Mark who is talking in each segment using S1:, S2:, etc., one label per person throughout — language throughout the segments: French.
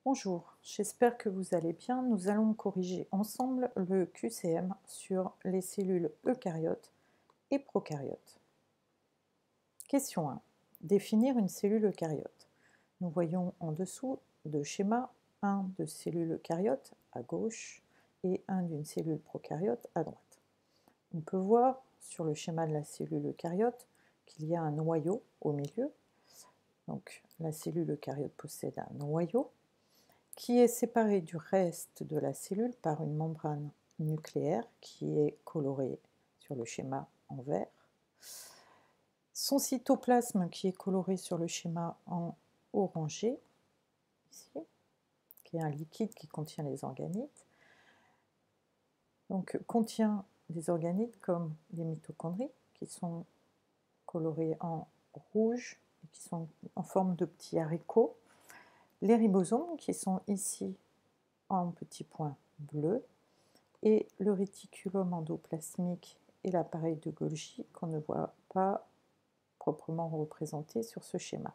S1: Bonjour, j'espère que vous allez bien. Nous allons corriger ensemble le QCM sur les cellules eucaryotes et prokaryotes. Question 1. Définir une cellule eucaryote. Nous voyons en dessous deux schémas, un de cellule eucaryote à gauche et un d'une cellule prokaryote à droite. On peut voir sur le schéma de la cellule eucaryote qu'il y a un noyau au milieu. Donc la cellule eucaryote possède un noyau qui est séparé du reste de la cellule par une membrane nucléaire qui est colorée sur le schéma en vert. Son cytoplasme qui est coloré sur le schéma en orangé, ici, qui est un liquide qui contient les organites. Donc contient des organites comme les mitochondries qui sont colorés en rouge et qui sont en forme de petits haricots. Les ribosomes qui sont ici en petits points bleus et le réticulum endoplasmique et l'appareil de Golgi qu'on ne voit pas proprement représenté sur ce schéma.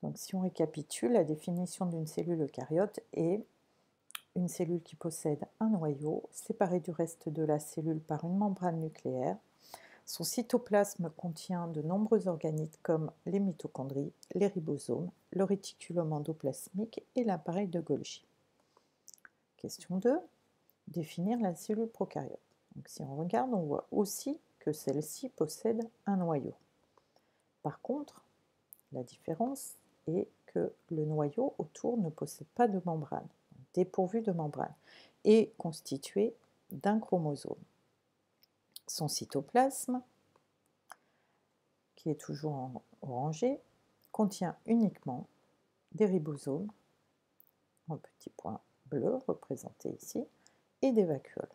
S1: Donc si on récapitule, la définition d'une cellule eucaryote est une cellule qui possède un noyau séparé du reste de la cellule par une membrane nucléaire. Son cytoplasme contient de nombreux organites comme les mitochondries, les ribosomes, le réticulum endoplasmique et l'appareil de Golgi. Question 2. Définir la cellule prokaryote. Donc, si on regarde, on voit aussi que celle-ci possède un noyau. Par contre, la différence est que le noyau autour ne possède pas de membrane, dépourvu de membrane, et constitué d'un chromosome. Son cytoplasme, qui est toujours en orangé, contient uniquement des ribosomes, en petits points bleus représentés ici, et des vacuoles.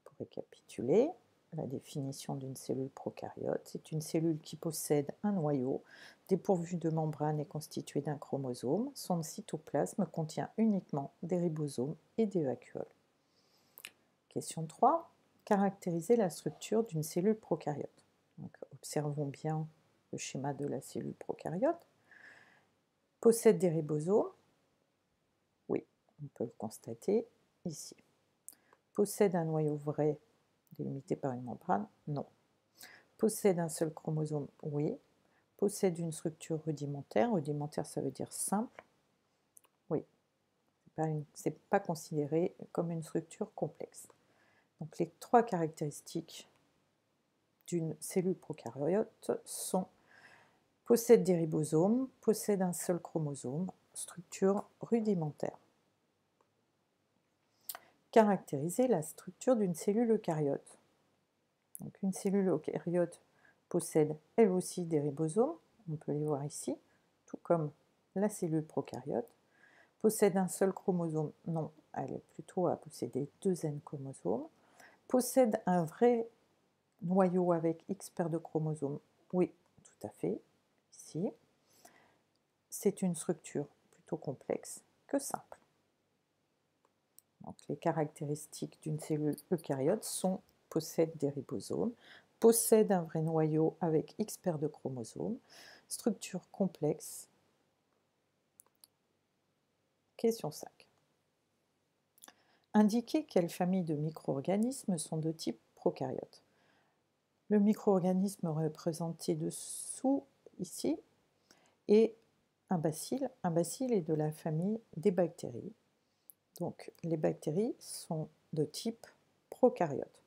S1: Pour récapituler, la définition d'une cellule prokaryote, c'est une cellule qui possède un noyau dépourvu de membrane et constitué d'un chromosome. Son cytoplasme contient uniquement des ribosomes et des vacuoles. Question 3. Caractériser la structure d'une cellule prokaryote. Donc, observons bien le schéma de la cellule prokaryote. Possède des ribosomes. Oui, on peut le constater ici. Possède un noyau vrai délimité par une membrane? Non. Possède un seul chromosome? Oui. Possède une structure rudimentaire? Rudimentaire, ça veut dire simple? Oui. Ce n'est pas considéré comme une structure complexe. Donc les trois caractéristiques d'une cellule prokaryote sont: possède des ribosomes, possède un seul chromosome, structure rudimentaire. Caractériser la structure d'une cellule eucaryote. Donc une cellule eucaryote possède elle aussi des ribosomes, on peut les voir ici, tout comme la cellule prokaryote. Possède un seul chromosome? Non, elle est plutôt à posséder deux N chromosomes. Possède un vrai noyau avec X paires de chromosomes? Oui, tout à fait, ici. C'est une structure plutôt complexe que simple. Donc, les caractéristiques d'une cellule eucaryote sont: possède des ribosomes, possède un vrai noyau avec X paires de chromosomes, structure complexe. Question 5. Indiquer quelle famille de micro-organismes sont de type prokaryote. Le micro-organisme représenté dessous, ici, est un bacille. Un bacille est de la famille des bactéries. Donc, les bactéries sont de type prokaryote.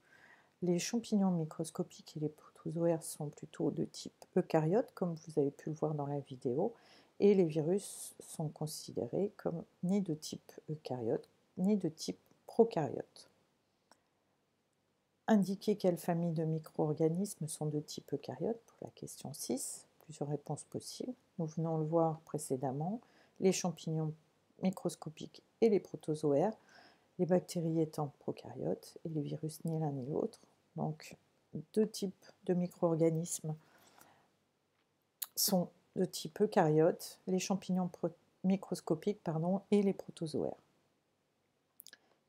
S1: Les champignons microscopiques et les protozoaires sont plutôt de type eucaryote, comme vous avez pu le voir dans la vidéo, et les virus sont considérés comme ni de type eucaryote, ni de type prokaryote. Indiquer quelle famille de micro-organismes sont de type eucaryote pour la question 6. Plusieurs réponses possibles. Nous venons le voir précédemment, les champignons microscopiques et les protozoaires, les bactéries étant prokaryotes et les virus ni l'un ni l'autre. Donc, deux types de micro-organismes sont de type eucaryote, les champignons microscopiques et les protozoaires.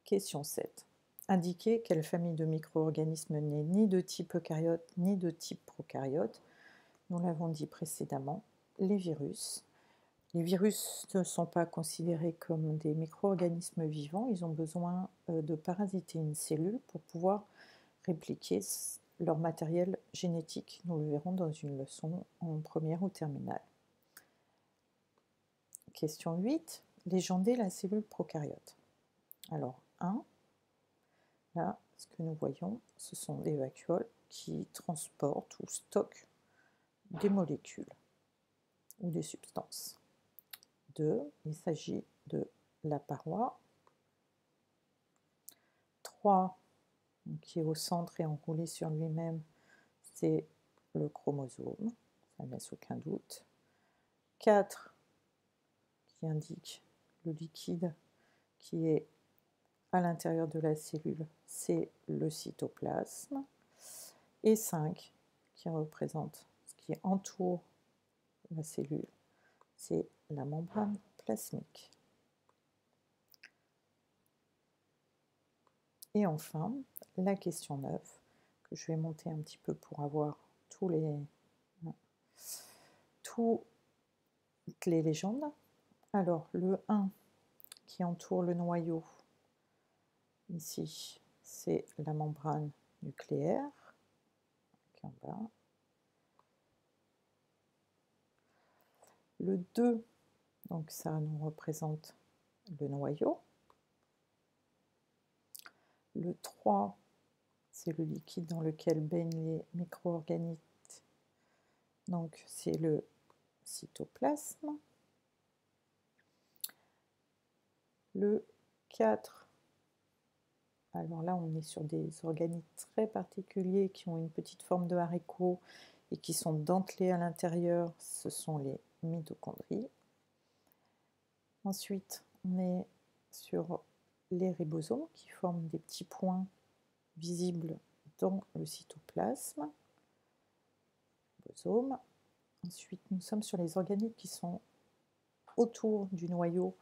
S1: Question 7. Indiquer quelle famille de micro-organismes n'est ni de type eucaryote ni de type prokaryote. Nous l'avons dit précédemment, les virus. Les virus ne sont pas considérés comme des micro-organismes vivants, ils ont besoin de parasiter une cellule pour pouvoir répliquer leur matériel génétique. Nous le verrons dans une leçon en première ou terminale. Question 8. Légender la cellule prokaryote. Alors, 1. Là, ce que nous voyons, ce sont des vacuoles qui transportent ou stockent des molécules ou des substances. 2. Il s'agit de la paroi. 3. Qui est au centre et enroulé sur lui-même, c'est le chromosome, ça ne laisse aucun doute. 4. Qui indique le liquide qui est à l'intérieur de la cellule, c'est le cytoplasme. Et 5, qui représente ce qui entoure la cellule, c'est la membrane plasmique. Et enfin, la question 9, que je vais monter un petit peu pour avoir toutes les légendes. Alors, le 1 qui entoure le noyau, ici, c'est la membrane nucléaire, qui est en bas. Le 2, donc ça nous représente le noyau. Le 3, c'est le liquide dans lequel baignent les micro-organites, donc c'est le cytoplasme. Le 4, alors là on est sur des organites très particuliers qui ont une petite forme de haricot et qui sont dentelés à l'intérieur, ce sont les mitochondries. Ensuite on est sur les ribosomes qui forment des petits points visibles dans le cytoplasme. Ribosome. Ensuite nous sommes sur les organites qui sont autour du noyau,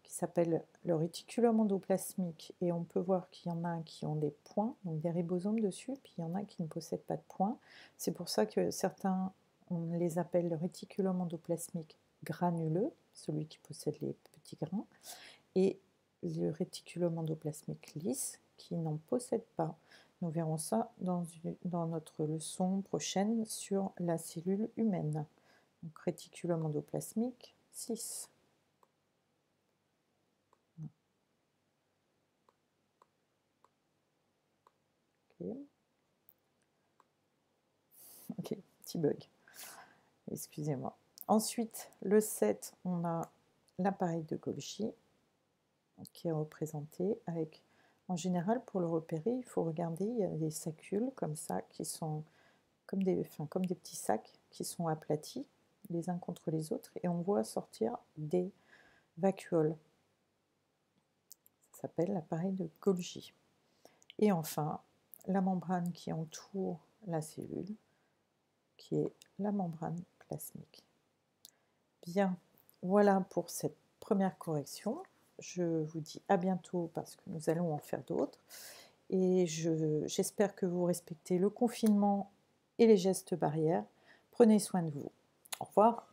S1: qui s'appelle le réticulum endoplasmique, et on peut voir qu'il y en a qui ont des points, donc des ribosomes dessus, puis il y en a qui ne possèdent pas de points. C'est pour ça que certains, on les appelle le réticulum endoplasmique granuleux, celui qui possède les petits grains, et le réticulum endoplasmique lisse, qui n'en possède pas. Nous verrons ça dans notre leçon prochaine sur la cellule humaine. Donc réticulum endoplasmique 6. Ok, petit bug. Excusez-moi. Ensuite, le 7, on a l'appareil de Golgi qui est représenté avec, en général, pour le repérer, il faut regarder, il y a des sacules comme ça qui sont comme des petits sacs qui sont aplatis les uns contre les autres et on voit sortir des vacuoles. Ça s'appelle l'appareil de Golgi. Et enfin, la membrane qui entoure la cellule, qui est la membrane plasmique. Bien, voilà pour cette première correction. Je vous dis à bientôt parce que nous allons en faire d'autres. Et j'espère que vous respectez le confinement et les gestes barrières. Prenez soin de vous. Au revoir.